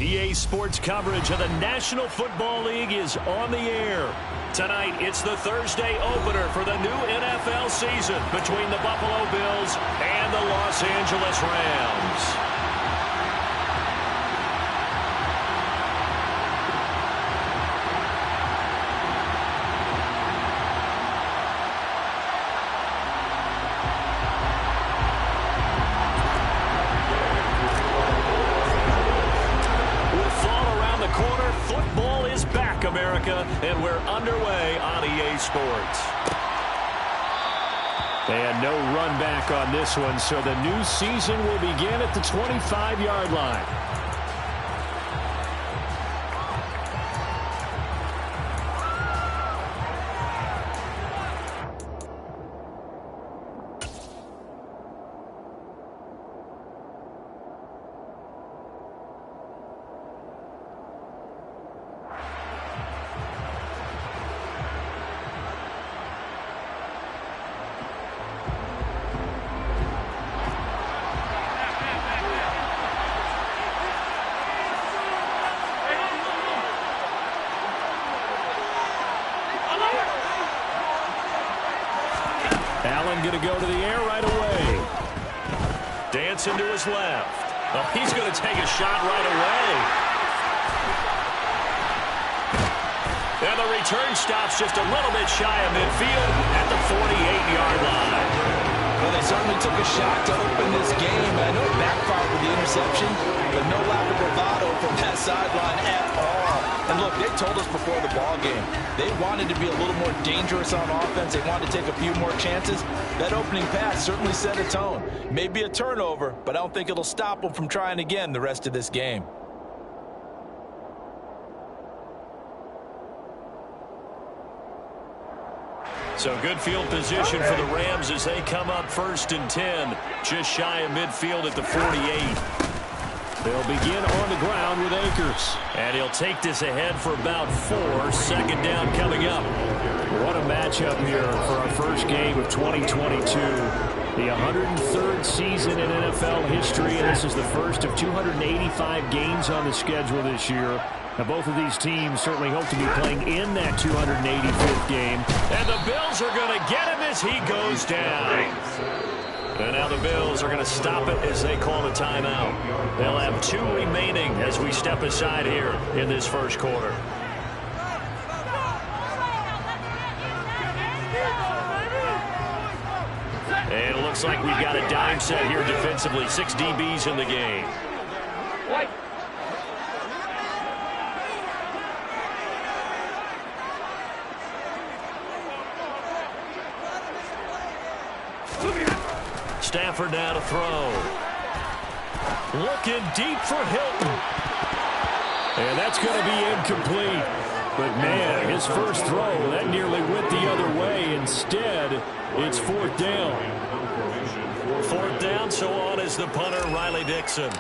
EA Sports coverage of the National Football League is on the air. Tonight, it's the Thursday opener for the new NFL season between the Buffalo Bills and the Los Angeles Rams. And we're underway on EA Sports. And no run back on this one, so the new season will begin at the 25-yard line. Allen going to go to the air right away. Dancing to his left. Oh, he's going to take a shot right away. And the return stops just a little bit shy of midfield at the 48-yard line. Well, they certainly took a shot to open this game. I know it backfired with the interception, but no lack of bravado from that sideline at all. And look, they told us before the ball game, they wanted to be a little more dangerous on offense. They wanted to take a few more chances. That opening pass certainly set a tone. Maybe a turnover, but I don't think it'll stop them from trying again the rest of this game. So good field position for the Rams as they come up 1st and 10, just shy of midfield at the 48. They'll begin on the ground with Akers. And he'll take this ahead for about 4. 2nd down coming up. What a matchup here for our first game of 2022. The 103rd season in NFL history, and this is the first of 285 games on the schedule this year. Now, both of these teams certainly hope to be playing in that 285th game. And the Bills are going to get him as he goes down. And now the Bills are going to stop it as they call a timeout. They'll have 2 remaining as we step aside here in this first quarter. And it looks like we've got a dime set here defensively. 6 DBs in the game. Stafford now to throw. Looking deep for Hilton. And that's going to be incomplete. But, man, his first throw, that nearly went the other way. Instead, it's 4th down. 4th down, so on is the punter, Riley Dixon.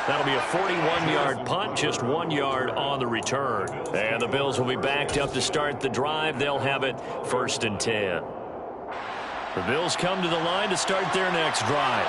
That'll be a 41-yard punt, just 1 yard on the return. And the Bills will be backed up to start the drive. They'll have it 1st and 10. The Bills come to the line to start their next drive.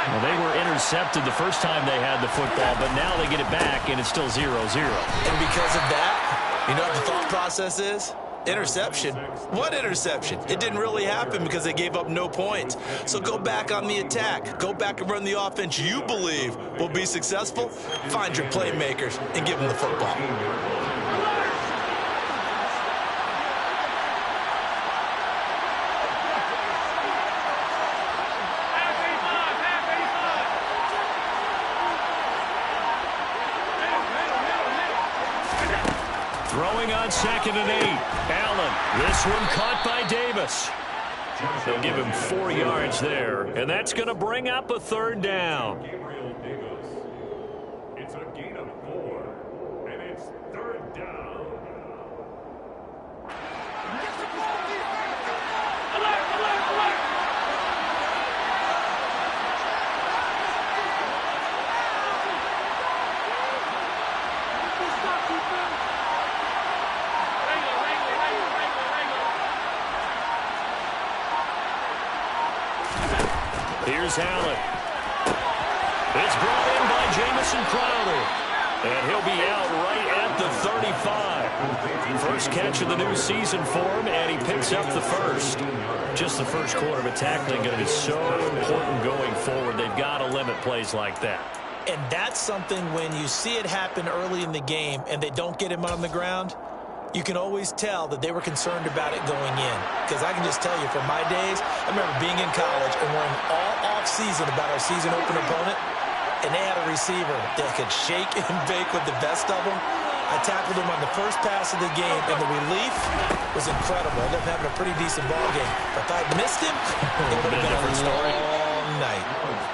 Well, they were intercepted the first time they had the football, but now they get it back, and it's still 0-0. And because of that, you know what the thought process is? Interception? What interception? It didn't really happen because they gave up no points. So go back on the attack. Go back and run the offense you believe will be successful. Find your playmakers and give them the football. Throwing on 2nd and 8. Allen, this one caught by Davis. They'll give him 4 yards there, and that's going to bring up a 3rd down. It's a gain of 4, and it's 3rd down. Here's Allen. It's brought in by Jamison Crowder. And he'll be out right at the 35. First catch of the new season for him, and he picks up the first. Just the first quarter of a tackling going to be so important going forward. They've got to limit plays like that. And that's something when you see it happen early in the game and they don't get him on the ground, you can always tell that they were concerned about it going in. Because I can just tell you, from my days, I remember being in college and worrying all off-season about our season opener opponent, and they had a receiver that could shake and bake with the best of them. I tackled him on the first pass of the game, and the relief was incredible. I ended up having a pretty decent ball game. But if I'd missed him, it would have been a different long night.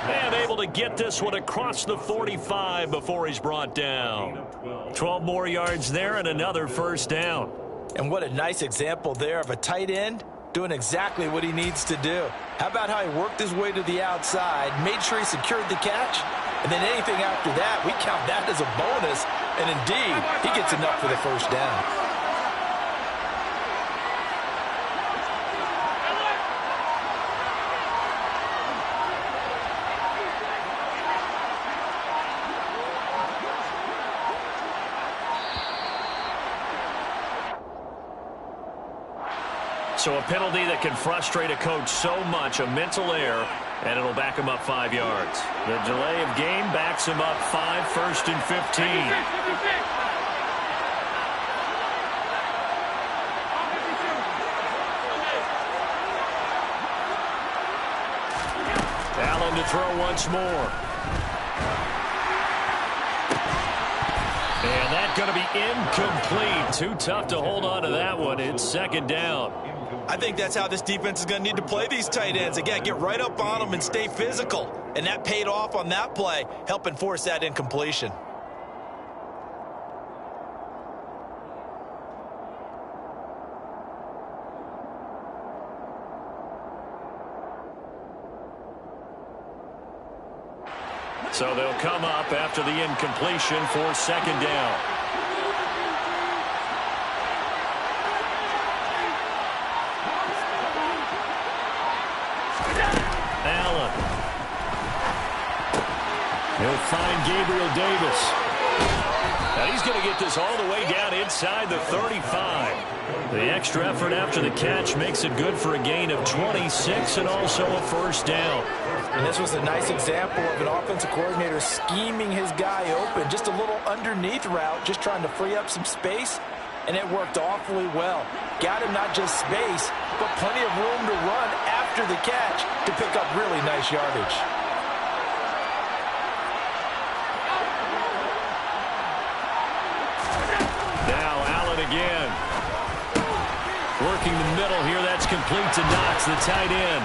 And able to get this one across the 45 before he's brought down. 12 more yards there and another first down. And what a nice example there of a tight end doing exactly what he needs to do. How about how he worked his way to the outside, made sure he secured the catch, and then anything after that, we count that as a bonus. And indeed, he gets enough for the first down. So a penalty that can frustrate a coach so much, a mental error, and it'll back him up 5 yards. The delay of game backs him up 5, 1st and 15. Allen to throw once more. And that's going to be incomplete. Too tough to hold on to that one. It's second down. I think that's how this defense is going to need to play these tight ends. Again, get right up on them and stay physical. And that paid off on that play, helping force that incompletion. So they'll come up after the incompletion for second down. Allen. He'll find Gabriel Davis. And he's going to get this all the way down inside the 35. The extra effort after the catch makes it good for a gain of 26 and also a first down. And this was a nice example of an offensive coordinator scheming his guy open. Just a little underneath route, just trying to free up some space. And it worked awfully well. Got him not just space, but plenty of room to run after the catch to pick up really nice yardage. Now Allen again. Working the middle here. That's complete to Knox, the tight end.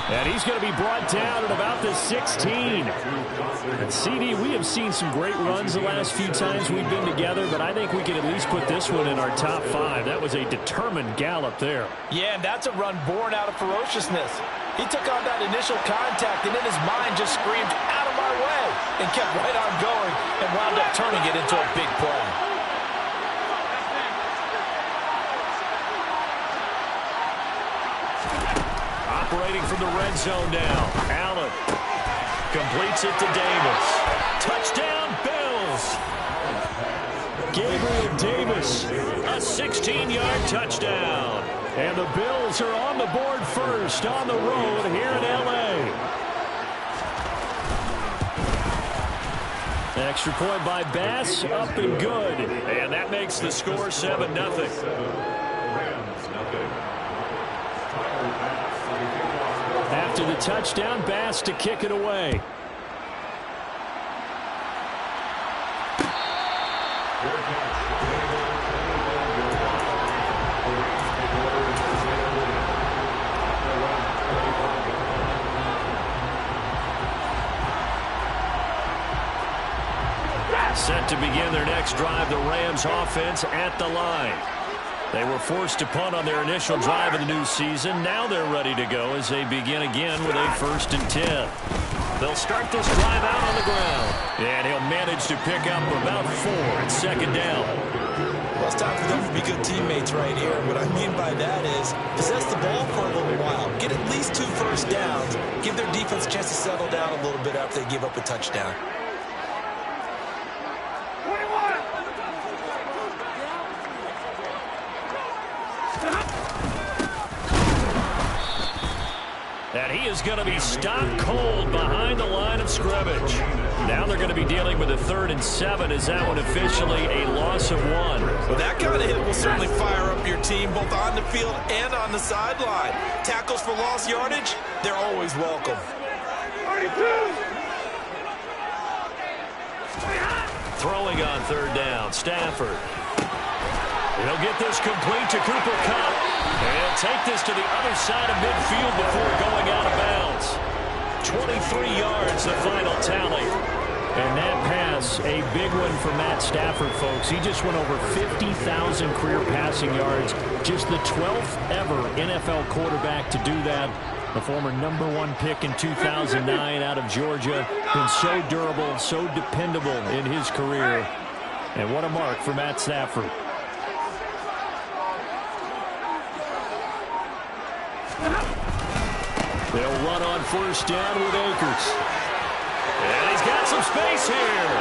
And he's going to be brought down at about the 16. And CD, we have seen some great runs the last few times we've been together, but I think we can at least put this one in our top 5. That was a determined gallop there. Yeah, and that's a run born out of ferociousness. He took on that initial contact, and in his mind just screamed, "Out of my way," and kept right on going and wound up turning it into a big play. Operating from the red zone now. Allen completes it to Davis. Touchdown, Bills. Gabriel Davis, a 16-yard touchdown. And the Bills are on the board first on the road here in L.A. Extra point by Bass, up and good. And that makes the score 7-0. After the touchdown, Bass to kick it away. Set to begin their next drive, the Rams offense at the line. They were forced to punt on their initial drive of the new season. Now they're ready to go as they begin again with a 1st and 10. They'll start this drive out on the ground. And he'll manage to pick up about 4 at second down. Well, it's time for them to be good teammates right here. What I mean by that is possess the ball for a little while. Get at least 2 first downs. Give their defense a chance to settle down a little bit after they give up a touchdown. And he is going to be stopped cold behind the line of scrimmage. Now they're going to be dealing with a 3rd and 7. Is that one officially a loss of 1? Well, that kind of hit will certainly fire up your team both on the field and on the sideline. Tackles for lost yardage, they're always welcome. Throwing on 3rd down, Stafford. He'll get this complete to Cooper Kupp. And he'll take this to the other side of midfield before going out of bounds. 23 yards, the final tally. And that pass, a big one for Matt Stafford, folks. He just went over 50,000 career passing yards. Just the 12th ever NFL quarterback to do that. The former #1 pick in 2009 out of Georgia. Been so durable, so dependable in his career. And what a mark for Matt Stafford. They'll run on 1st down with Akers. And he's got some space here.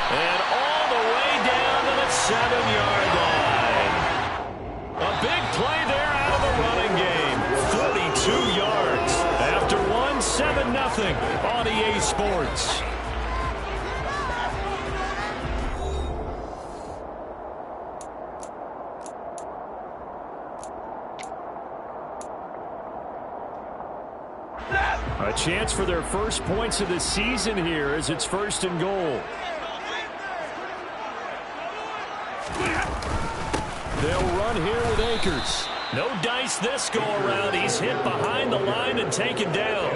And all the way down to the 7-yard line. A big play there out of the running game. 42 yards. After 1, 7-0 on EA Sports. A chance for their first points of the season here as it's 1st and goal. They'll run here with Akers. No dice this go-around. He's hit behind the line and taken down.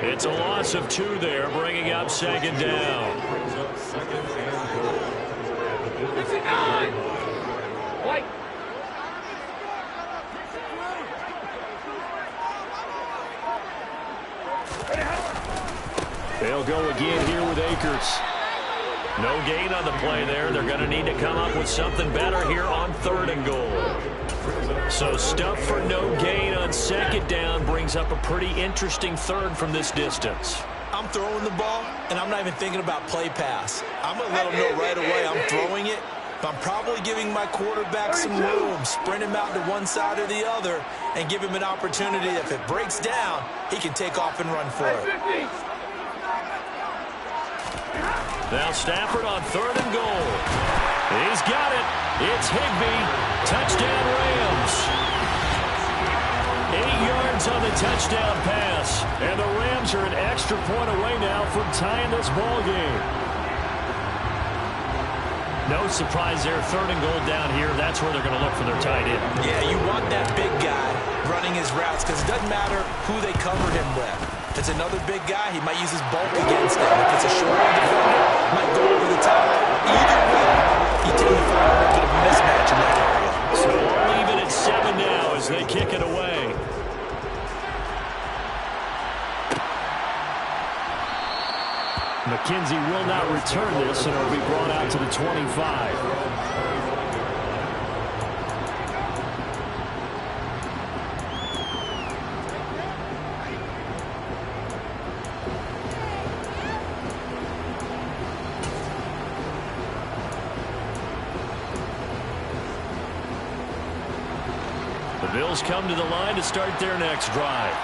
It's a loss of 2 there, bringing up 2nd down. White. They'll go again here with Akers. No gain on the play there. They're going to need to come up with something better here on 3rd and goal. So stuff for no gain on 2nd down brings up a pretty interesting 3rd from this distance. I'm throwing the ball, and I'm not even thinking about play pass. I'm going to let them know right away I'm throwing it. But I'm probably giving my quarterback some room, sprint him out to one side or the other, and give him an opportunity. If it breaks down, he can take off and run for it. Now Stafford on 3rd and goal. He's got it. It's Higbee. Touchdown Rams. 8 yards on the touchdown pass. And the Rams are an extra point away now from tying this ball game. No surprise there. 3rd and goal down here. That's where they're going to look for their tight end. Yeah, you want that big guy running his routes because it doesn't matter who they cover him with. If it's another big guy, he might use his bulk against him. If it's a short defender, he might go over the top. Either way, you tend to find a little bit of a mismatch in that area. So we'll leave it at 7 now as they kick it away. McKenzie will not return this, and it'll be brought out to the 25. The Bills come to the line to start their next drive.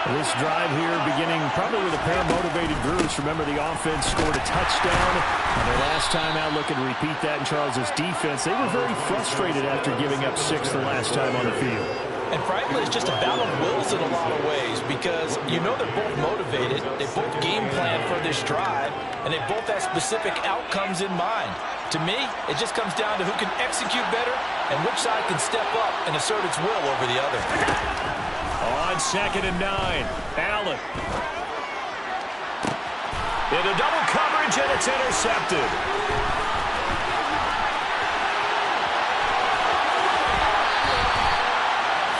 This drive here beginning probably with a pair of motivated groups. Remember, the offense scored a touchdown on their last time out, looking to repeat that in Charles' defense. They were very frustrated after giving up 6 the last time on the field. And frankly, it's just a battle of wills in a lot of ways because you know they're both motivated. They both game plan for this drive, and they both have specific outcomes in mind. To me, it just comes down to who can execute better and which side can step up and assert its will over the other. On 2nd and 9, Allen. Into double coverage, and it's intercepted.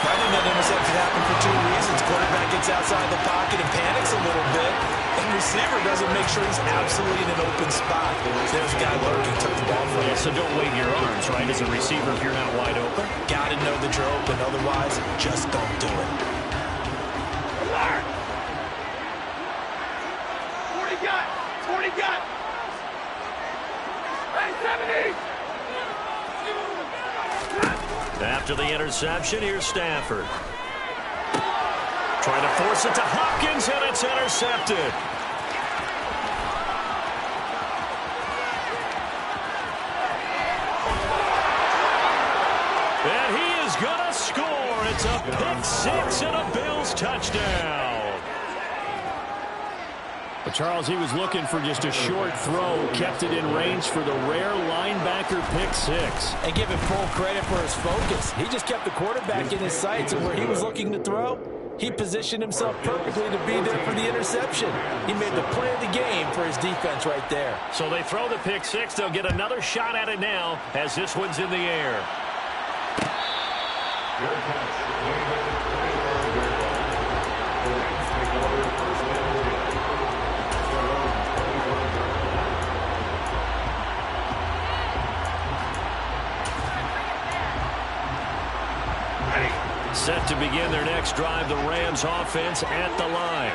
I think that interception happened for 2 reasons. Quarterback gets outside the pocket and panics a little bit. And the receiver doesn't make sure he's absolutely in an open spot. There's a guy lurking, took the ball from him. So don't wave your arms, right, as a receiver if you're not wide open? Got to know that you're open. Otherwise, just don't do it. 40 got. Hey, 70. After the interception, here's Stafford. Trying to force it to Hopkins, and it's intercepted. And he is going to score. It's a pick six and a Bills touchdown. But Charles, he was looking for just a short throw, kept it in range for the rare linebacker pick six. And give him full credit for his focus. He just kept the quarterback in his sights, and where he was looking to throw, he positioned himself perfectly to be there for the interception. He made the play of the game for his defense right there. So they throw the pick six. They'll get another shot at it now as this one's in the air. Set to begin their next drive, the Rams offense at the line.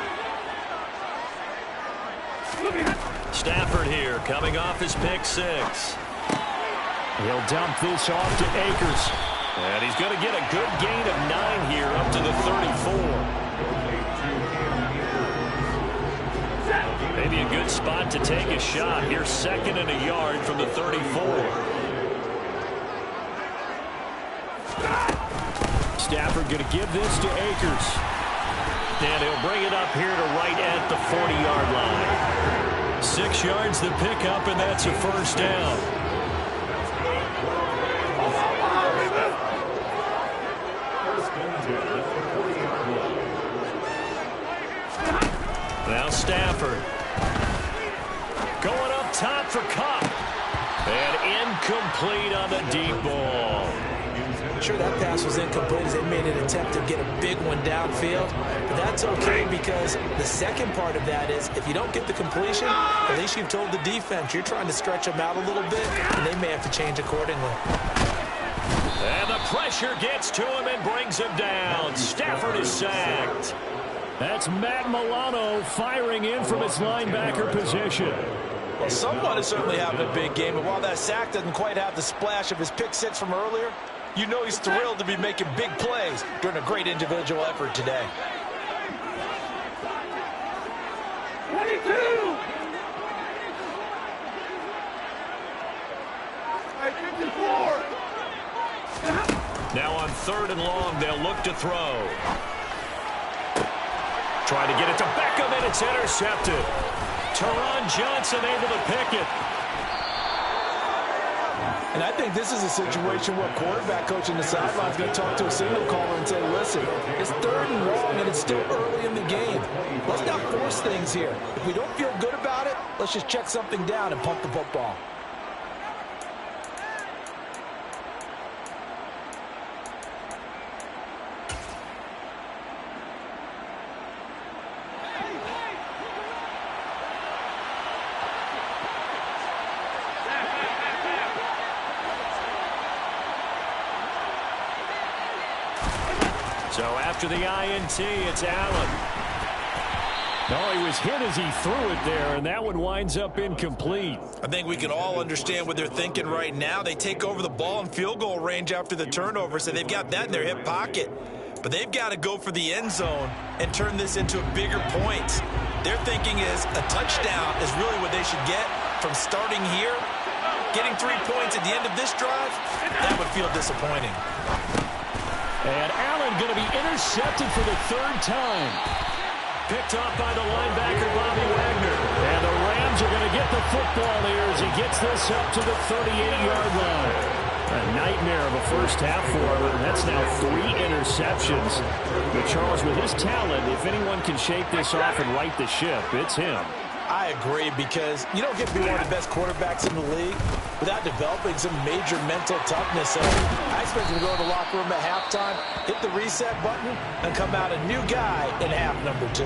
Stafford here, coming off his pick six. He'll dump this off to Akers. And he's going to get a good gain of 9 here, up to the 34. Maybe a good spot to take a shot. Here's 2nd and a yard from the 34. Stafford going to give this to Akers. And he'll bring it up here to right at the 40-yard line. 6 yards the pickup, and that's a first down. Now Stafford. Going up top for Kupp. And incomplete on the deep ball. Sure, that pass was incomplete as they made an attempt to get a big one downfield. But that's okay because the second part of that is if you don't get the completion, at least you've told the defense you're trying to stretch them out a little bit, and they may have to change accordingly. And the pressure gets to him and brings him down. Stafford is sacked. That's Matt Milano firing in from his linebacker position. Well, someone is certainly having a big game, and while that sack doesn't quite have the splash of his pick six from earlier, you know he's thrilled to be making big plays during a great individual effort today. 22. Hey, 54. Now on 3rd and long, they'll look to throw. Trying to get it to Beckham, and it's intercepted. Teron Johnson able to pick it. And I think this is a situation where quarterback coach in the sideline is going to talk to a signal caller and say, listen, it's 3rd and long and it's still early in the game. Let's not force things here. If we don't feel good about it, let's just check something down and pump the football. So after the INT, it's Allen. No, he was hit as he threw it there, and that one winds up incomplete. I think we can all understand what they're thinking right now. They take over the ball in field goal range after the turnover, so they've got that in their hip pocket. But they've got to go for the end zone and turn this into a bigger point. Their thinking is a touchdown is really what they should get from starting here. Getting 3 points at the end of this drive, that would feel disappointing. And Allen going to be intercepted for the 3rd time. Picked off by the linebacker, Bobby Wagner. And the Rams are going to get the football here as he gets this up to the 38-yard line. A nightmare of a first half for him. That's now 3 interceptions. But Charles, with his talent, if anyone can shake this off and right the ship, it's him. I agree, because you don't get to be one of the best quarterbacks in the league without developing some major mental toughness. So I expect him to go to the locker room at halftime, hit the reset button, and come out a new guy in half number 2.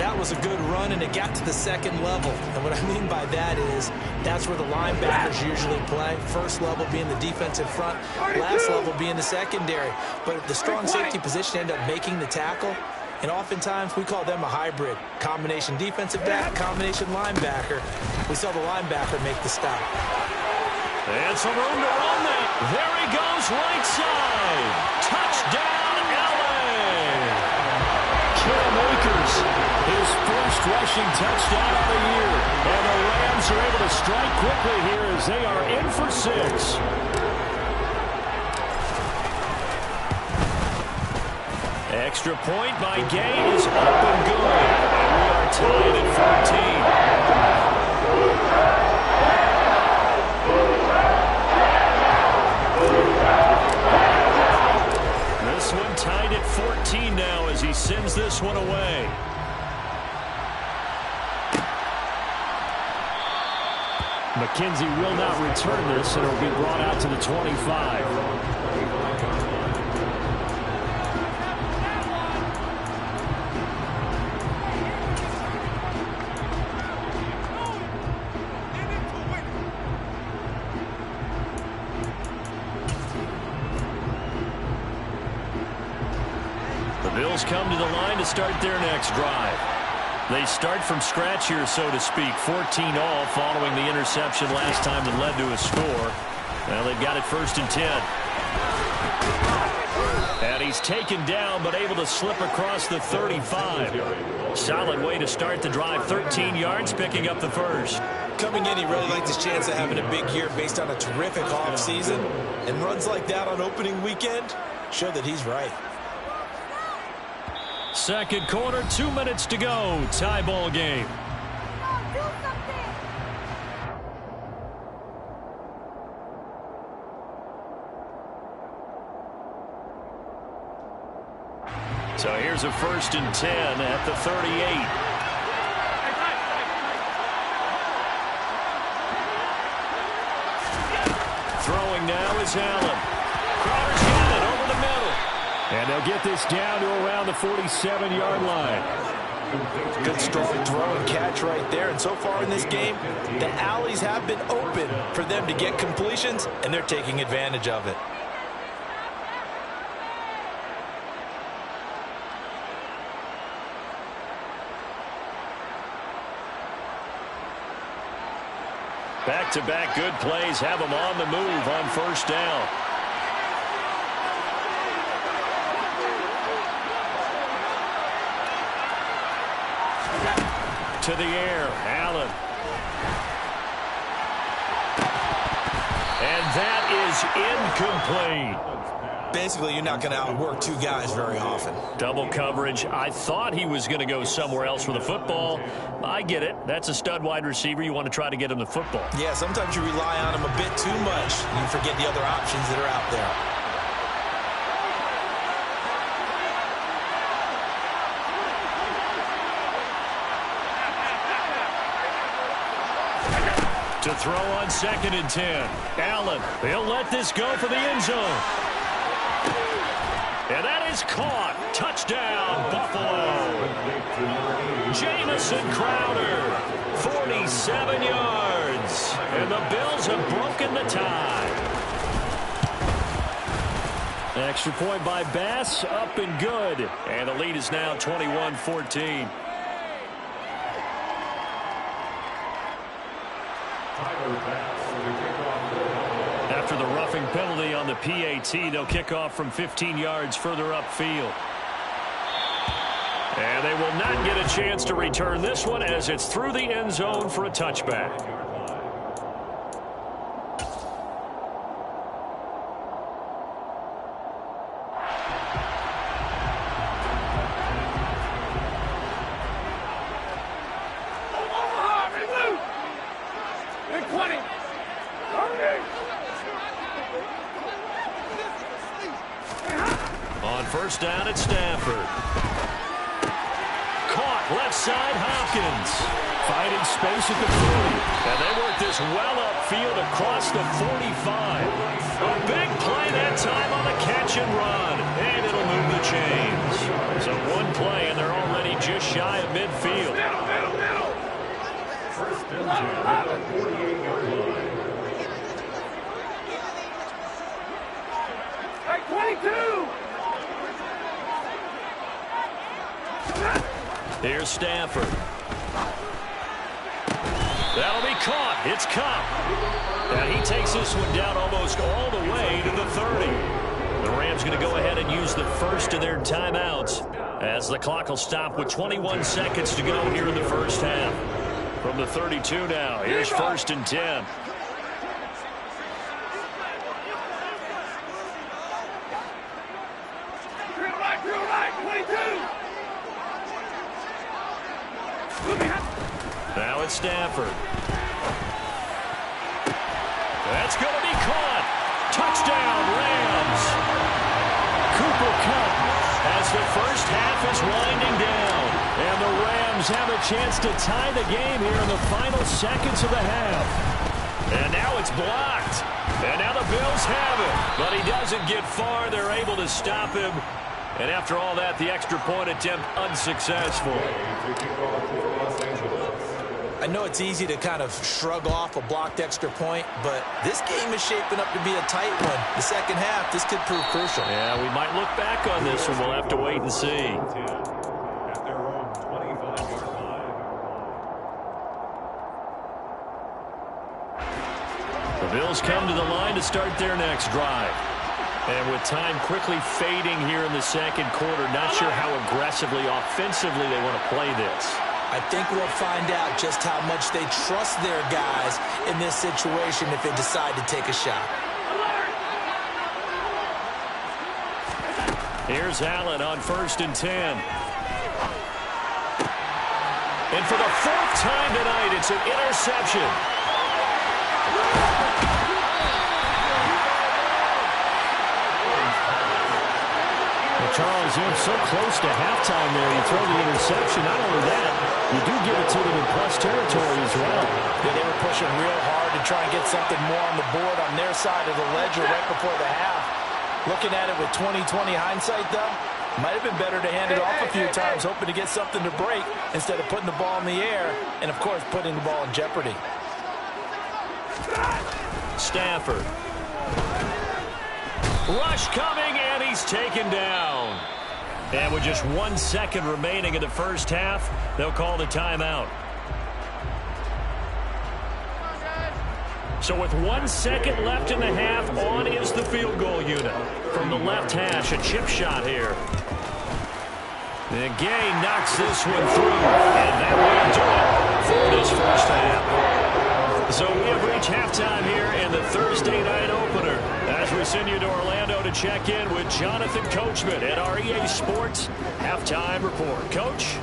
That was a good run, and it got to the second level. And what I mean by that is that's where the linebackers usually play. First level being the defensive front, last level being the secondary. But the strong safety position ended up making the tackle, and oftentimes we call them a hybrid. Combination defensive back, combination linebacker. We saw the linebacker make the stop. And some room to run that. There he goes, right side. Touchdown, LA! Cam Akers, his first rushing touchdown of the year. And the Rams are able to strike quickly here as they are in for 6. Extra point by Gay is up and good. And we are tied at 14. This one tied at 14 now as he sends this one away. McKenzie will not return this, and it will be brought out to the 25. Bills come to the line to start their next drive. They start from scratch here, so to speak. 14 all following the interception last time that led to a score. Well, they've got it 1st and 10. And he's taken down, but able to slip across the 35. Solid way to start the drive. 13 yards, picking up the first. Coming in, he really liked his chance of having a big year based on a terrific offseason. And runs like that on opening weekend show that he's right. Second quarter, 2 minutes to go. Tie ball game. So here's a 1st and 10 at the 38. Throwing now is Allen. Crowder's got it over the middle. And they'll get this down to around the 47-yard line. Good strong throw and catch right there. And so far in this game, the alleys have been open for them to get completions, and they're taking advantage of it. Back-to-back good plays have them on the move on 1st down. To the air, Allen. And that is incomplete. Basically, you're not going to outwork two guys very often. Double coverage. I thought he was going to go somewhere else with the football. I get it. That's a stud wide receiver. You want to try to get him the football. Yeah, sometimes you rely on him a bit too much. You forget the other options that are out there. To throw on 2nd and 10. Allen, he'll let this go for the end zone. And that is caught. Touchdown, Buffalo. Jamison Crowder, 47 yards. And the Bills have broken the tie. Extra point by Bass, up and good. And the lead is now 21-14. After the roughing penalty on the PAT, they'll kick off from 15 yards further upfield. And they will not get a chance to return this one as it's through the end zone for a touchback. On 1st down at Stafford. Caught left side, Hopkins. Finding space at the 40. And they work this well upfield across the 45. A big play that time on the catch and run. And it'll move the chains. So one play, and they're already just shy of midfield. First and 10 at the 48-yard line. Hey, 22! Here's Stafford. That'll be caught. It's Kupp. And he takes this one down almost all the way to the 30. The Rams going to go ahead and use the first of their timeouts as the clock will stop with 21 seconds to go here in the first half. From the 32 now, here's first and 10. Drill right, 22! Now it's Stafford. That's going to be caught. Touchdown, Rams. Cooper Kupp as the first half is winding down. And the Rams have a chance to tie the game here in the final seconds of the half. And now it's blocked. And now the Bills have it. But he doesn't get far. They're able to stop him. And after all that, the extra point attempt unsuccessful. I know it's easy to kind of shrug off a blocked extra point, but this game is shaping up to be a tight one. The second half, this could prove crucial. Yeah, we might look back on this one. We'll have to wait and see. At their own 25-yard line. The Bills come to the line to start their next drive. And with time quickly fading here in the second quarter, not sure how aggressively, offensively they want to play this. I think we'll find out just how much they trust their guys in this situation if they decide to take a shot. Here's Allen on first and 10. And for the fourth time tonight, it's an interception. Charles, you're so close to halftime there. You throw the interception. Not only that, you do give it to them in plus territory as well. Yeah, they were pushing real hard to try and get something more on the board on their side of the ledger right before the half. Looking at it with 20/20 hindsight, though, might have been better to hand it off a few times, hoping to get something to break instead of putting the ball in the air and, of course, putting the ball in jeopardy. Stafford. Rush coming, and he's taken down. And with just 1 second remaining in the first half, they'll call the timeout. So with 1 second left in the half, on is the field goal unit. From the left hash, a chip shot here. And Gay knocks this one through, and that will do it for this first half. So we have reached halftime here in the Thursday night opener as we send you to Orlando to check in with Jonathan Coachman at our EA Sports Halftime Report. Coach?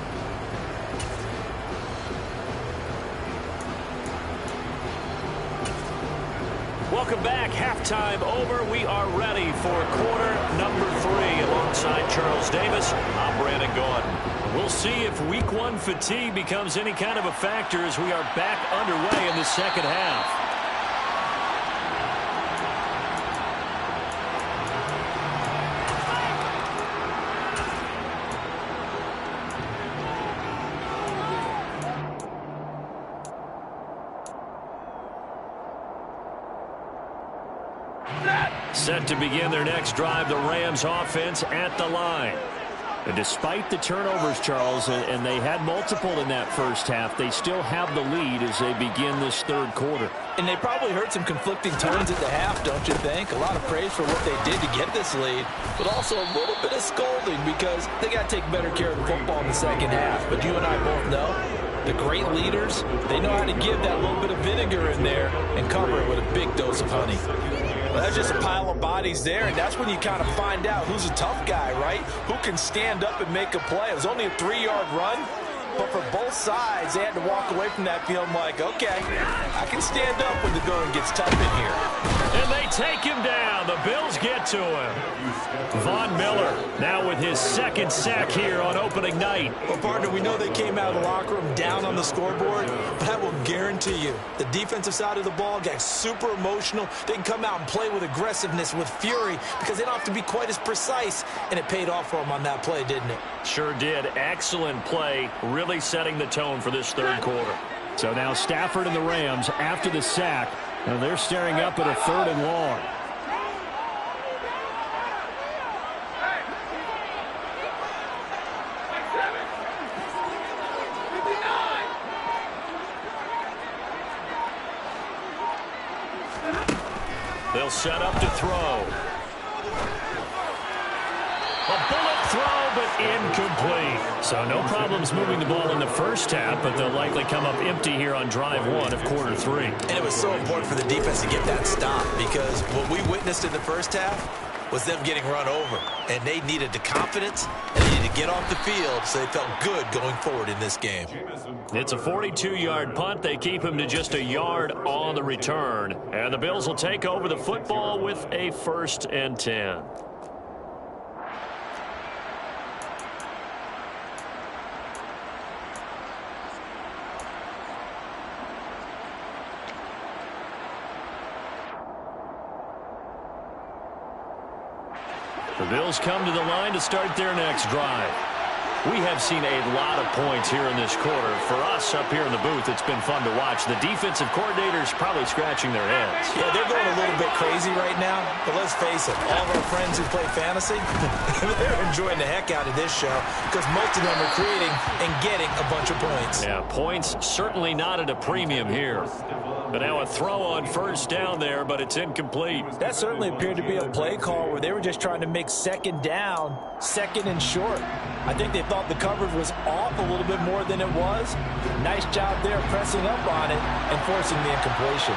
Welcome back. Halftime over. We are ready for quarter number 3 alongside Charles Davis. I'm Brandon Gaudin. We'll see if week 1 fatigue becomes any kind of a factor as we are back underway in the second half. Set to begin their next drive, the Rams offense at the line. And despite the turnovers, Charles, and they had multiple in that first half, they still have the lead as they begin this third quarter. And they probably heard some conflicting tones at the half, don't you think? A lot of praise for what they did to get this lead, but also a little bit of scolding because they got to take better care of the football in the second half. But you and I both know the great leaders, they know how to give that little bit of vinegar in there and cover it with a big dose of honey. Well, that's just a pile of bodies there, and that's when you kind of find out who's a tough guy, right? Who can stand up and make a play. It was only a 3-yard run, but for both sides, they had to walk away from that feeling like, okay, I can stand up when the going gets tough in here. And they take him down. The Bills get to him. Von Miller now with his second sack here on opening night. Well, partner, we know they came out of the locker room down on the scoreboard, but I will guarantee you, the defensive side of the ball got super emotional. They can come out and play with aggressiveness, with fury, because they don't have to be quite as precise, and it paid off for them on that play, didn't it? Sure did. Excellent play, really setting the tone for this third quarter. So now Stafford and the Rams, after the sack, and they're staring up at a 3rd and long. They'll set up to throw. A bullet throw, but incomplete. So no problems moving the ball in the first half, but they'll likely come up empty here on drive 1 of quarter 3. And it was so important for the defense to get that stop, because what we witnessed in the first half was them getting run over, and they needed the confidence, and they needed to get off the field so they felt good going forward in this game. It's a 42-yard punt. They keep him to just a yard on the return, and the Bills will take over the football with a 1st and 10. The Bills come to the line to start their next drive. We have seen a lot of points here in this quarter. For us up here in the booth, it's been fun to watch. The defensive coordinators probably scratching their heads. Yeah, they're going a little bit crazy right now, but let's face it, all of our friends who play fantasy, they're enjoying the heck out of this show because most of them are creating and getting a bunch of points. Yeah, points certainly not at a premium here. But now a throw on 1st down there, but it's incomplete. That certainly appeared to be a play call where they were just trying to make 2nd down, 2nd and short. I think they thought the coverage was off a little bit more than it was. Nice job there pressing up on it and forcing the incompletion.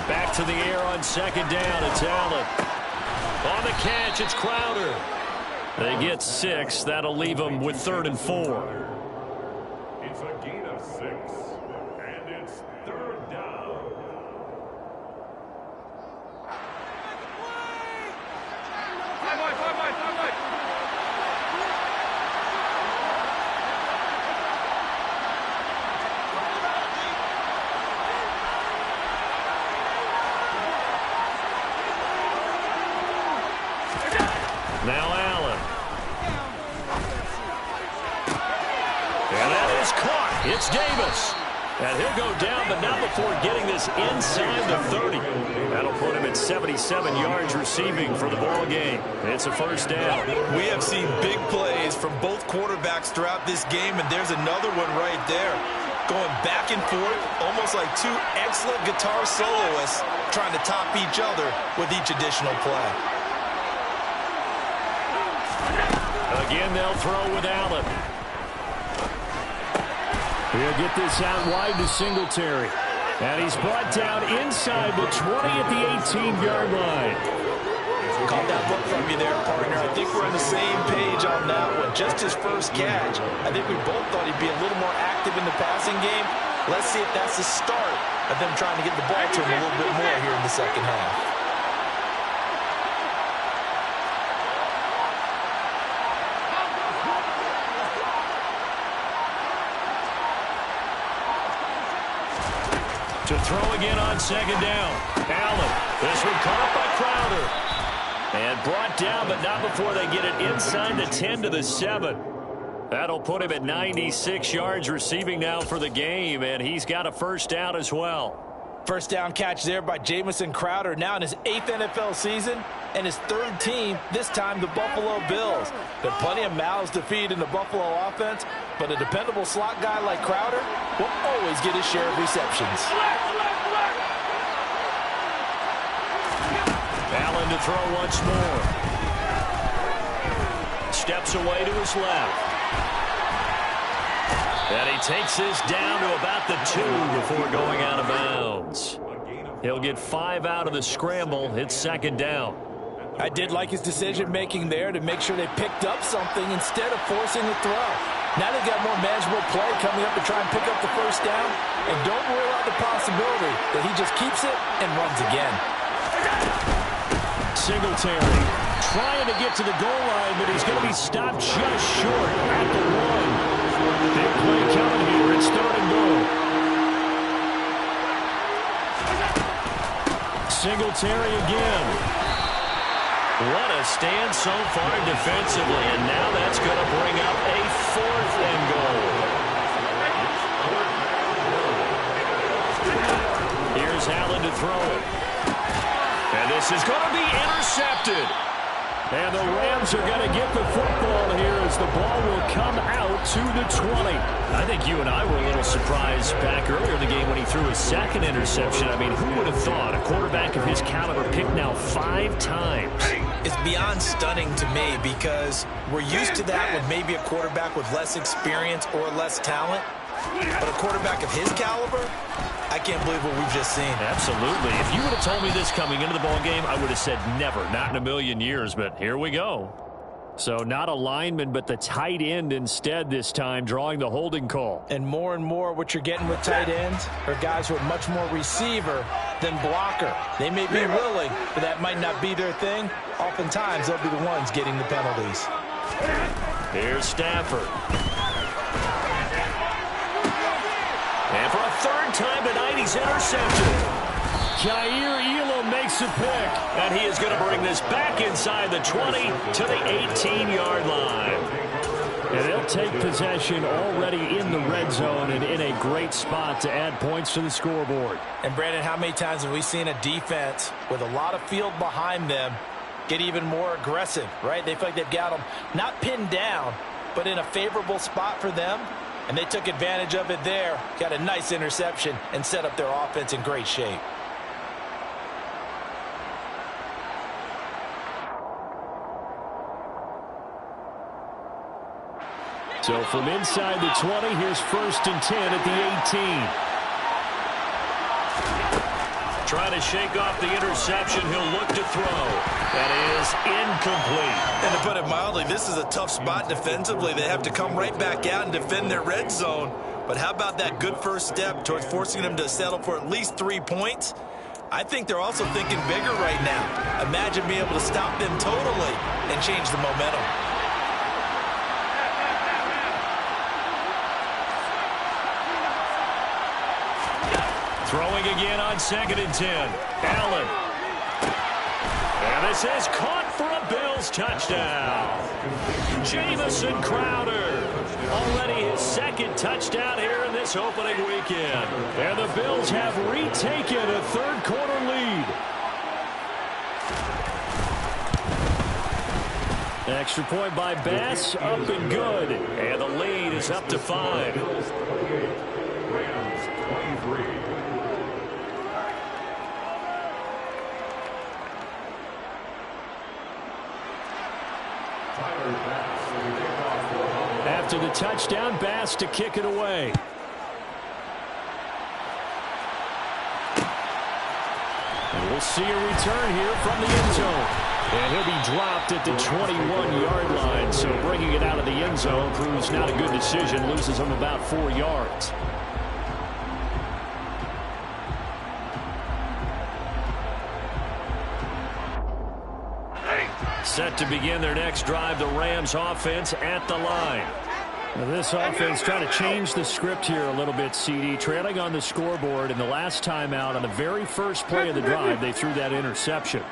Back to the air on 2nd down. It's Allen. On the catch, it's Crowder. They get 6. That'll leave them with 3rd and 4. It's a gain of 6, and it's 3rd down. Now Allen. And that is caught. It's Davis. And he'll go down, but not before getting this inside the 30. That'll put him at 77 yards receiving for the ball game. It's a 1st down. We have seen big plays from both quarterbacks throughout this game, and there's another one right there. Going back and forth, almost like 2 excellent guitar soloists trying to top each other with each additional play. Again, they'll throw with Allen. He'll get this out wide to Singletary. And he's brought down inside the 20 at the 18-yard line. Caught that look from you there, partner. I think we're on the same page on that one. Just his first catch. I think we both thought he'd be a little more active in the passing game. Let's see if that's the start of them trying to get the ball to him a little bit more here in the second half. To throw again on 2nd down. Allen. This one caught by Crowder. And brought down, but not before they get it inside the 10 to the 7. That'll put him at 96 yards receiving now for the game, and he's got a 1st down as well. 1st down catch there by Jamison Crowder, now in his 8th NFL season and his 3rd team, this time the Buffalo Bills. There are plenty of mouths to feed in the Buffalo offense, but a dependable slot guy like Crowder will always get his share of receptions. Allen to throw once more. Steps away to his left. And he takes this down to about the 2 before going out of bounds. He'll get 5 out of the scramble. It's 2nd down. I did like his decision-making there to make sure they picked up something instead of forcing the throw. Now they've got more manageable play coming up to try and pick up the first down. And don't rule out the possibility that he just keeps it and runs again. Singletary trying to get to the goal line, but he's going to be stopped just short at the 1. Big play coming here. It's 3rd and goal. Singletary again. What a stand so far defensively, and now that's going to bring up a 4th and goal. Here's Allen to throw it. And this is going to be intercepted. And the Rams are going to get the football here as the ball will come out to the 20. I think you and I were a little surprised back earlier in the game when he threw his 2nd interception. I mean, who would have thought a quarterback of his caliber picked now 5 times? It's beyond stunning to me because we're used to that with maybe a quarterback with less experience or less talent. But a quarterback of his caliber, I can't believe what we've just seen. Absolutely. If you would have told me this coming into the ball game, I would have said never, not in a million years, but here we go. So not a lineman, but the tight end instead this time, drawing the holding call. And more what you're getting with tight ends are guys who are much more receiver than blocker. They may be willing, but that might not be their thing. Oftentimes, they'll be the ones getting the penalties. Here's Stafford. And for a 3rd time tonight, he's intercepted. Jair Elam makes a pick. And he is going to bring this back inside the 20 to the 18-yard line. And they'll take possession already in the red zone and in a great spot to add points to the scoreboard. And, Brandon, how many times have we seen a defense with a lot of field behind them get even more aggressive, right? They feel like they've got them not pinned down, but in a favorable spot for them. And they took advantage of it there, got a nice interception, and set up their offense in great shape. So from inside the 20, here's 1st and 10 at the 18. Trying to shake off the interception. He'll look to throw. That is incomplete. And to put it mildly, this is a tough spot defensively. They have to come right back out and defend their red zone. But how about that good first step towards forcing them to settle for at least 3 points? I think they're also thinking bigger right now. Imagine being able to stop them totally and change the momentum. Throwing again on 2nd and 10. Allen. And this is caught for a Bills touchdown. Jamison Crowder. Already his 2nd touchdown here in this opening weekend. And the Bills have retaken a 3rd quarter lead. Extra point by Bass, up and good. And the lead is up to 5. Rams 23. After the touchdown, Bass to kick it away. And we'll see a return here from the end zone. And he'll be dropped at the 21-yard line. So bringing it out of the end zone proves not a good decision. Loses him about 4 yards. Set to begin their next drive, the Rams offense at the line. Now this offense trying to change the script here a little bit, CD. Trailing on the scoreboard, and the last time out on the very first play of the drive, they threw that interception.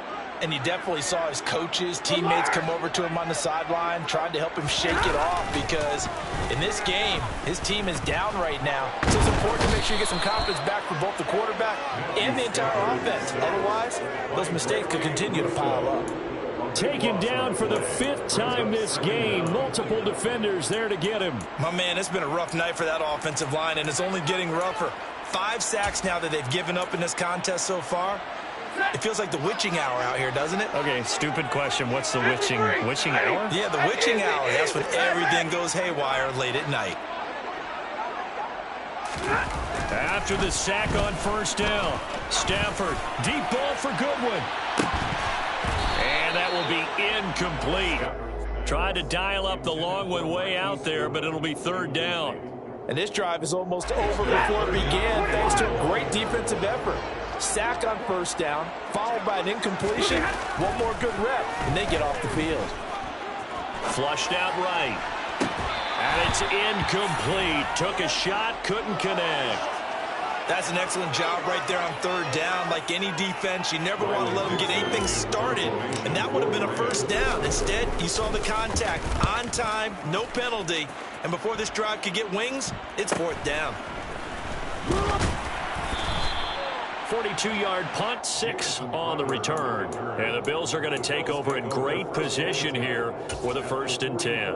And you definitely saw his coaches, teammates come over to him on the sideline, trying to help him shake it off because in this game, his team is down right now. So it's important to make sure you get some confidence back for both the quarterback and the entire offense. Otherwise, those mistakes could continue to pile up. Taken down for the 5th time this game. Multiple defenders there to get him. My man, it's been a rough night for that offensive line, and it's only getting rougher. 5 sacks now that they've given up in this contest so far. It feels like the witching hour out here, doesn't it? Okay, stupid question. What's the witching hour? Yeah, the witching hour. That's when everything goes haywire late at night. After the sack on 1st down, Stafford, deep ball for Goodwin. And that will be incomplete. Tried to dial up the long one way out there, but it'll be third down. And this drive is almost over before it began thanks to a great defensive effort. Sack on first down, followed by an incompletion. One more good rep, and they get off the field. Flushed out right. And it's incomplete. Took a shot, couldn't connect. That's an excellent job right there on third down. Like any defense, you never want to let them get anything started. And that would have been a first down. Instead, you saw the contact on time, no penalty. And before this drive could get wings, it's fourth down. 42-yard punt, 6 on the return. And the Bills are going to take over in great position here for the 1st and 10.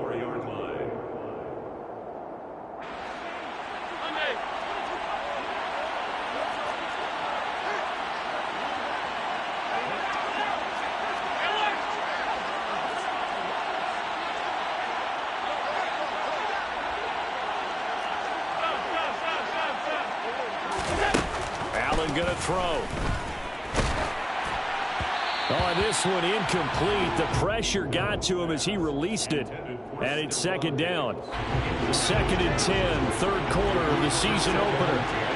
Going to throw. Oh, this one incomplete. The pressure got to him as he released it. And it's second down. 2nd and 10, third quarter of the season opener.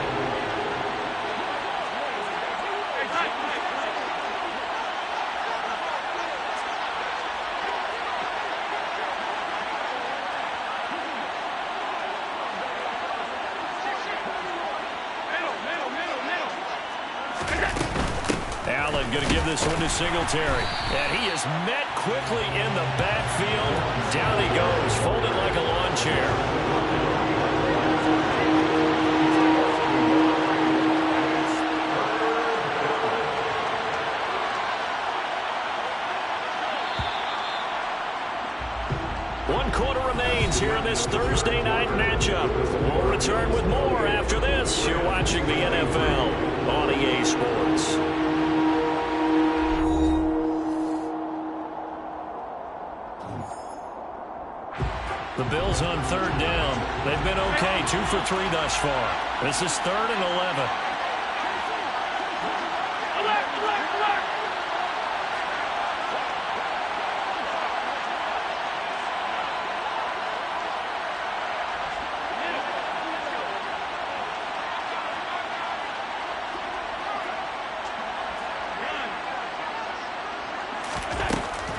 Allen going to give this one to Singletary. And he is met quickly in the backfield. Down he goes, folded like a lawn chair. One quarter remains here in this Thursday night matchup. We'll return with more after this. You're watching the NFL on EA Sports. The Bills on third down. They've been okay, 2 for 3 thus far. This is 3rd and 11.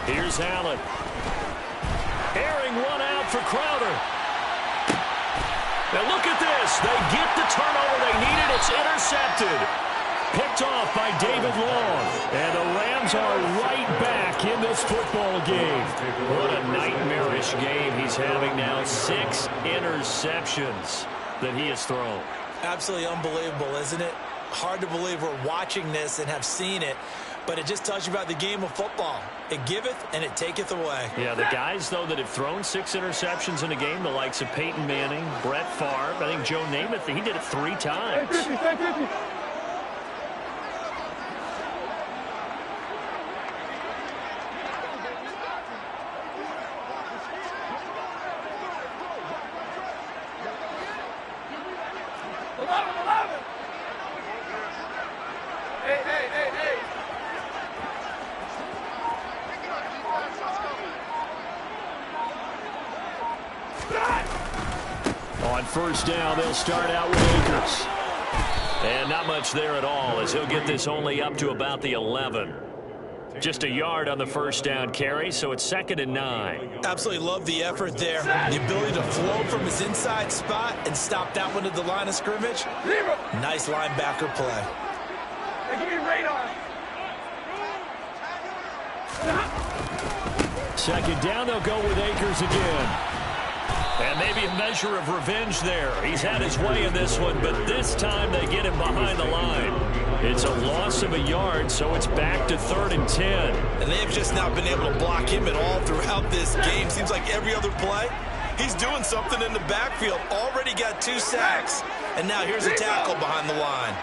Here's Allen. Airing one out for Crowder. Now look at this. They get the turnover they needed. It's intercepted. Picked off by David Long. And the Rams are right back in this football game. What a nightmarish game he's having now. 6 interceptions that he has thrown. Absolutely unbelievable, isn't it? Hard to believe we're watching this and have seen it. But it just tells you about the game of football. It giveth and it taketh away. Yeah, the guys, though, that have thrown 6 interceptions in a game, the likes of Peyton Manning, Brett Favre, I think Joe Namath, he did it 3 times. On first down, they'll start out with Akers. And not much there at all, as he'll get this only up to about the 11. Just a yard on the first down carry, so it's 2nd and 9. Absolutely love the effort there. The ability to flow from his inside spot and stop that one at the line of scrimmage. Nice linebacker play. Give me radar. 2nd down, they'll go with Akers again. And maybe a measure of revenge there. He's had his way in this one, but this time they get him behind the line. It's a loss of a yard, so it's back to 3rd and 10. And they've just not been able to block him at all throughout this game. Seems like every other play, he's doing something in the backfield. Already got 2 sacks. And now here's a tackle behind the line.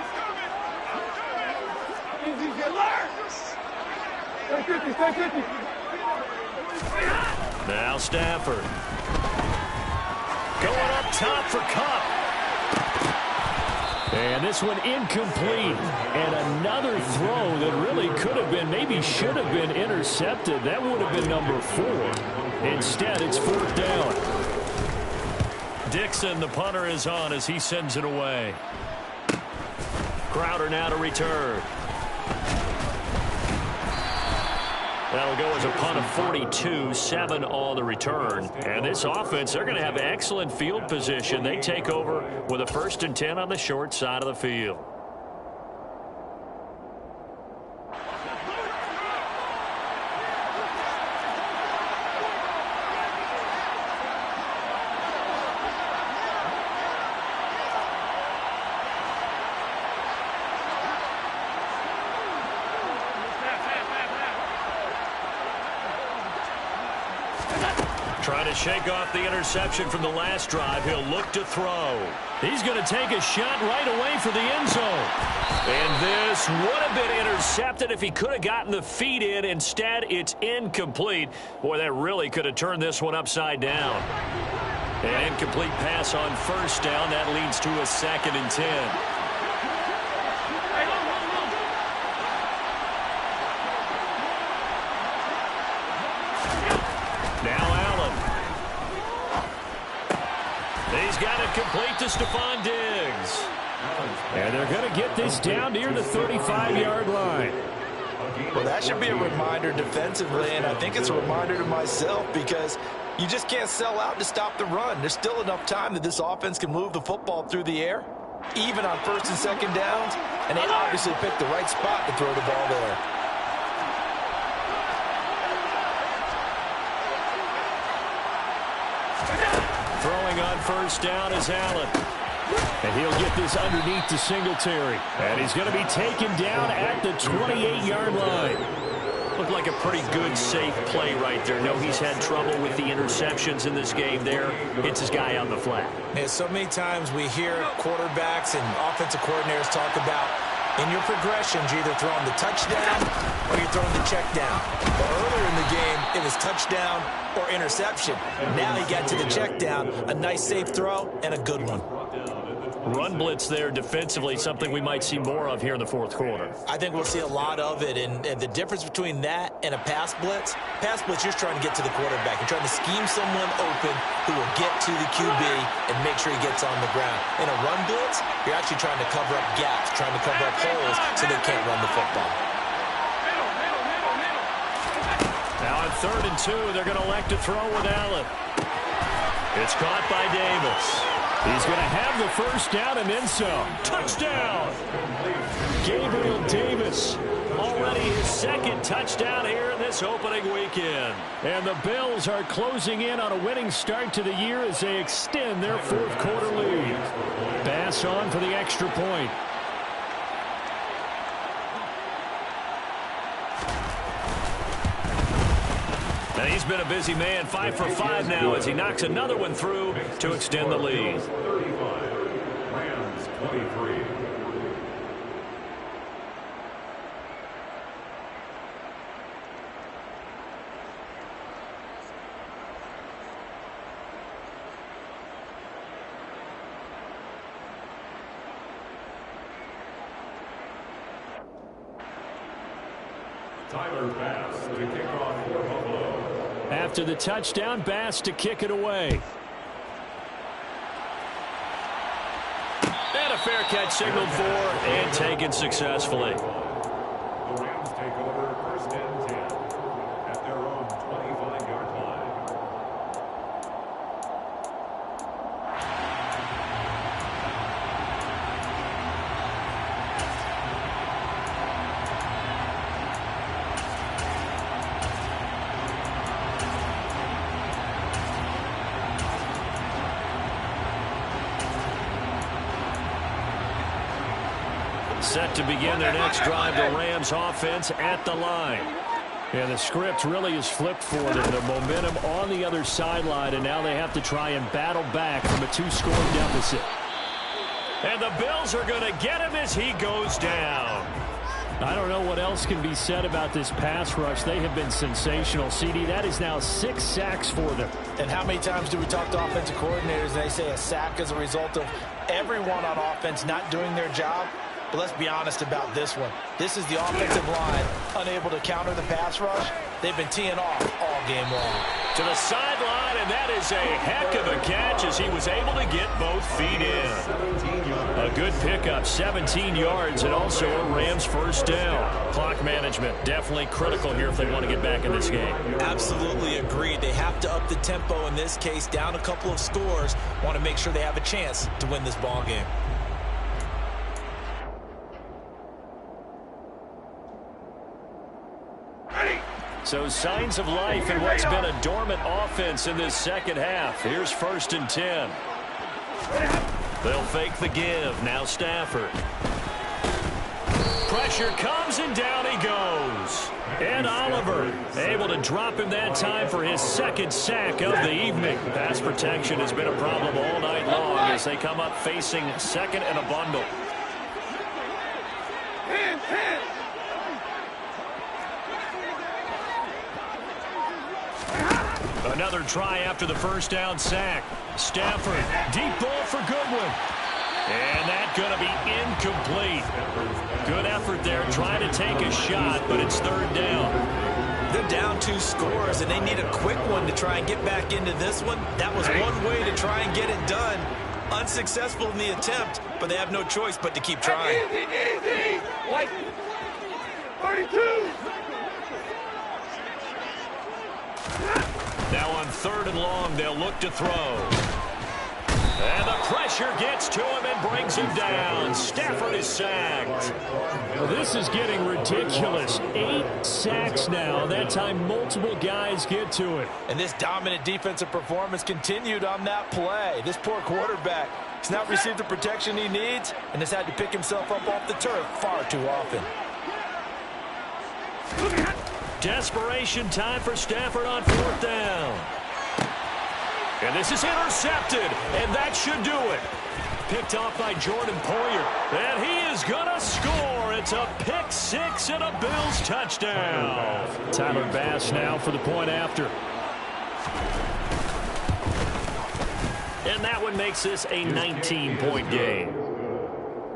Now Stafford. Going up top for Kupp. And this one incomplete. And another throw that really could have been, maybe should have been intercepted. That would have been number 4. Instead, it's 4th down. Dixon, the punter, is on as he sends it away. Crowder now to return. That'll go as a punt of 42, 7 on the return. And this offense, they're going to have excellent field position. They take over with a 1st and 10 on the short side of the field. Trying to shake off the interception from the last drive. He'll look to throw. He's going to take a shot right away for the end zone. And this would have been intercepted if he could have gotten the feet in. Instead, it's incomplete. Boy, that really could have turned this one upside down. An incomplete pass on 1st down. That leads to a 2nd and 10. He's got it complete to Stephon Diggs. And they're going to get this down near the 35-yard line. Well, that should be a reminder defensively, and I think it's a reminder to myself because you just can't sell out to stop the run. There's still enough time that this offense can move the football through the air, even on 1st and 2nd downs, and they obviously picked the right spot to throw the ball there. Throwing on 1st down is Allen. And he'll get this underneath to Singletary. And he's going to be taken down at the 28-yard line. Looked like a pretty good, safe play right there. No, he's had trouble with the interceptions in this game there. Hits his guy on the flat. Yeah, so many times we hear quarterbacks and offensive coordinators talk about in your progressions, you're either throwing the touchdown or you're throwing the check down. But earlier in the game, it was touchdown or interception. Now he got to the check down, a nice safe throw, and a good one. Run blitz there defensively, something we might see more of here in the 4th quarter. I think we'll see a lot of it, and the difference between that and a pass blitz, you're just trying to get to the quarterback. You're trying to scheme someone open who will get to the QB and make sure he gets on the ground. In a run blitz, you're actually trying to cover up gaps, trying to cover up holes so they can't run the football. Now on 3rd and 2, they're going to elect to throw with Allen. It's caught by Davis. He's going to have the 1st down and then some. Touchdown! Gabriel Davis, already his 2nd touchdown here in this opening weekend. And the Bills are closing in on a winning start to the year as they extend their 4th quarter lead. Bass on for the extra point. And he's been a busy man, 5 for 5 now as he knocks another one through to extend the lead. 35, Rams 23. Tyler Bass to kick off for Buffalo. After the touchdown, Bass to kick it away. And a fair catch signaled for and taken successfully. The Rams take over 1st and 10 at their own 25-yard line. Set to begin their next drive, the Rams offense at the line. And the script really is flipped for them. The momentum on the other sideline, and now they have to try and battle back from a 2-score deficit. And the Bills are going to get him as he goes down. I don't know what else can be said about this pass rush. They have been sensational. CD, that is now 6 sacks for them. And how many times do we talk to offensive coordinators and they say a sack is a result of everyone on offense not doing their job? But let's be honest about this one. This is the offensive line unable to counter the pass rush. They've been teeing off all game long. To the sideline, and that is a heck of a catch as he was able to get both feet in. A good pickup, 17 yards, and also a Rams first down. Clock management, definitely critical here if they want to get back in this game. Absolutely agreed. They have to up the tempo in this case, down a couple of scores. Want to make sure they have a chance to win this ball game. So signs of life in what's been a dormant offense in this second half. Here's 1st and 10. They'll fake the give. Now Stafford. Pressure comes and down he goes. Ed Oliver able to drop him that time for his 2nd sack of the evening. Pass protection has been a problem all night long as they come up facing 2nd and a bundle. Another try after the first down sack. Stafford, deep ball for Goodwin. And that's going to be incomplete. Good effort there trying to take a shot, but it's 3rd down. They're down 2 scores, and they need a quick one to try and get back into this one. That was one way to try and get it done. Unsuccessful in the attempt, but they have no choice but to keep trying. Easy. Like 32. Now on 3rd and long, they'll look to throw. And the pressure gets to him and brings him down. Stafford is sacked. Well, this is getting ridiculous. 8 sacks now. That time multiple guys get to it. And this dominant defensive performance continued on that play. This poor quarterback has not received the protection he needs and has had to pick himself up off the turf far too often. Desperation time for Stafford on 4th down. And this is intercepted, and that should do it. Picked off by Jordan Poyer, and he is going to score. It's a pick 6 and a Bills touchdown. Tyler Bass now for the point after. And that one makes this a 19-point game.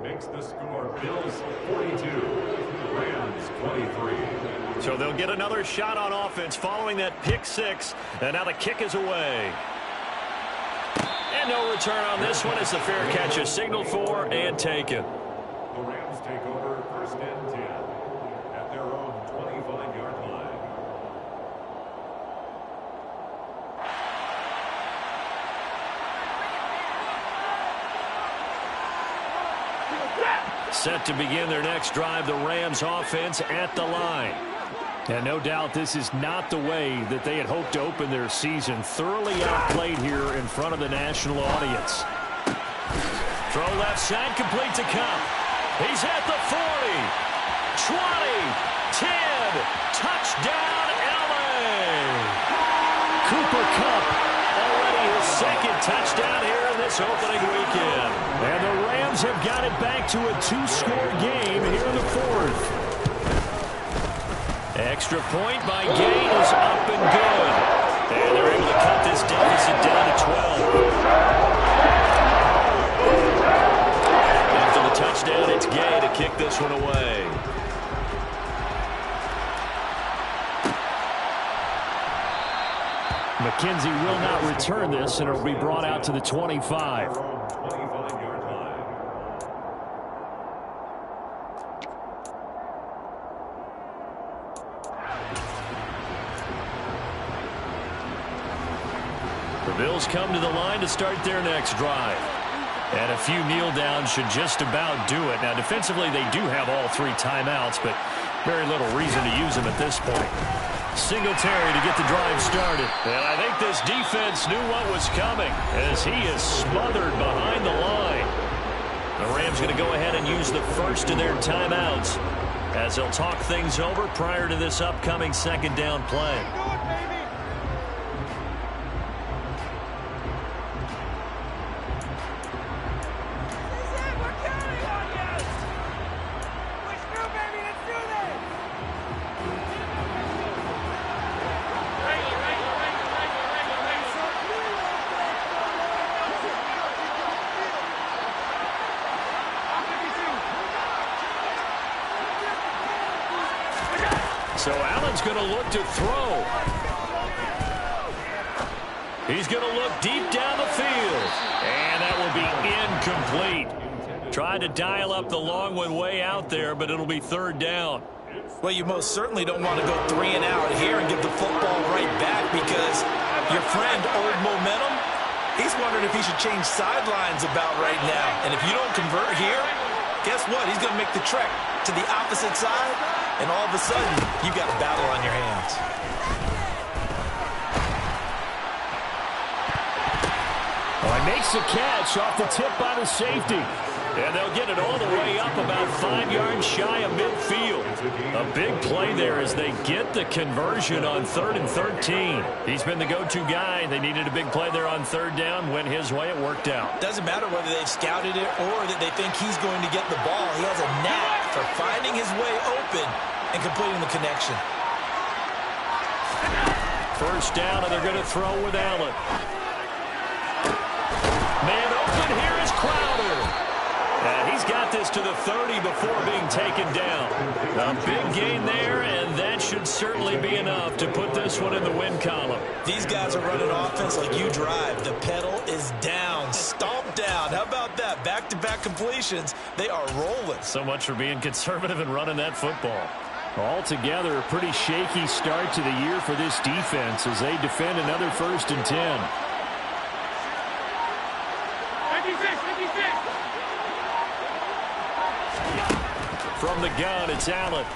Makes the score Bills 42, Rams 23. So they'll get another shot on offense following that pick 6. And now the kick is away. And no return on this one as the fair catch is signaled for and taken. The Rams take over 1st and 10 at their own 25-yard line. Set to begin their next drive, the Rams offense at the line. And no doubt this is not the way that they had hoped to open their season. Thoroughly outplayed here in front of the national audience. Throw left side, complete to Kupp. He's at the 40, 20, 10, touchdown LA. Cooper Kupp already his 2nd touchdown here in this opening weekend. And the Rams have got it back to a 2-score game here in the 4th. Extra point by Gay is up and good. And they're able to cut this deficit down to 12. After the touchdown, it's Gay to kick this one away. McKenzie will not return this, and it'll be brought out to the 25. 25-yard line. The Bills come to the line to start their next drive. And a few kneel downs should just about do it. Now, defensively, they do have all 3 timeouts, but very little reason to use them at this point. Singletary to get the drive started. And I think this defense knew what was coming as he is smothered behind the line. The Rams going to go ahead and use the first of their timeouts as they'll talk things over prior to this upcoming 2nd down play. So Allen's going to look to throw. He's going to look deep down the field. And that will be incomplete. Tried to dial up the long one way out there, but it'll be third down. Well, you most certainly don't want to go 3 and out here and give the football right back because your friend, Old Momentum, he's wondering if he should change sidelines about right now. And if you don't convert here, guess what? He's going to make the trek to the opposite side, and all of a sudden, you've got a battle on your hands. Well, he makes the catch off the tip by the safety. And they'll get it all the way up about 5 yards shy of midfield. A big play there as they get the conversion on 3rd and 13. He's been the go-to guy. They needed a big play there on 3rd down. Went his way. It worked out. Doesn't matter whether they've scouted it or that they think he's going to get the ball. He has a knack for finding his way open and completing the connection. First down, and they're going to throw with Allen. Man open. Here is Crowder. And he's got this to the 30 before being taken down. A big gain there, and that should certainly be enough to put this one in the win column. These guys are running offense like you drive. The pedal is down, stomped down. How about that? Back-to-back completions. They are rolling. So much for being conservative and running that football. Altogether, a pretty shaky start to the year for this defense as they defend another 1st and 10. From the gun, it's Allen.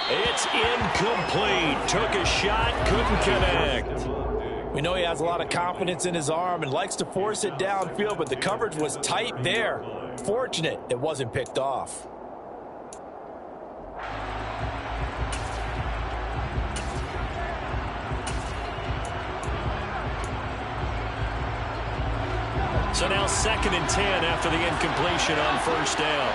It's incomplete. Took a shot, couldn't connect. We know he has a lot of confidence in his arm and likes to force it downfield, but the coverage was tight there. Fortunate it wasn't picked off. So now 2nd and 10 after the incompletion on 1st down.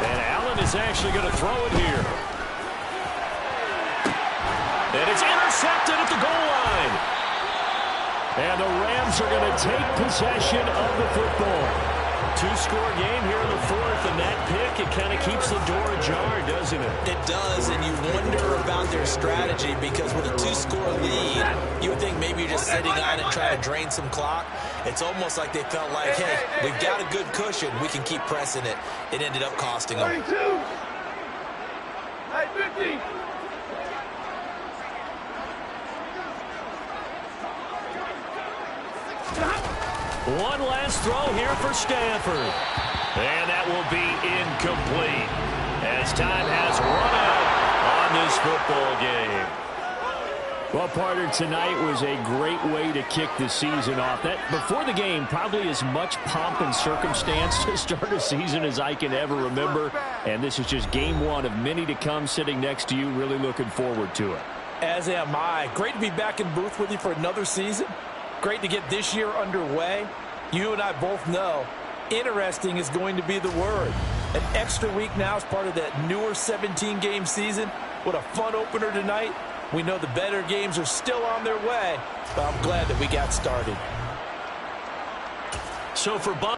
And Allen is actually going to throw it here. And it's intercepted at the goal line. And the Rams are going to take possession of the football. 2-score game here in the 4th, and that pick, it kind of keeps the door ajar, doesn't it? It does, and you wonder about their strategy because with a 2-score lead, you would think maybe you're just sitting on and trying to drain some clock. It's almost like they felt like, hey, we've got a good cushion. We can keep pressing it. It ended up costing them. 32. 50. One last throw here for Stanford. And that will be incomplete as time has run out on this football game. Well, partner, tonight was a great way to kick the season off. That before the game, probably as much pomp and circumstance to start a season as I can ever remember. And this is just game 1 of many to come sitting next to you. Really looking forward to it. As am I. Great to be back in booth with you for another season. Great to get this year underway. You and I both know interesting is going to be the word. An extra week now as part of that newer 17-game season. What a fun opener tonight. We know the better games are still on their way, but I'm glad that we got started. So for Bob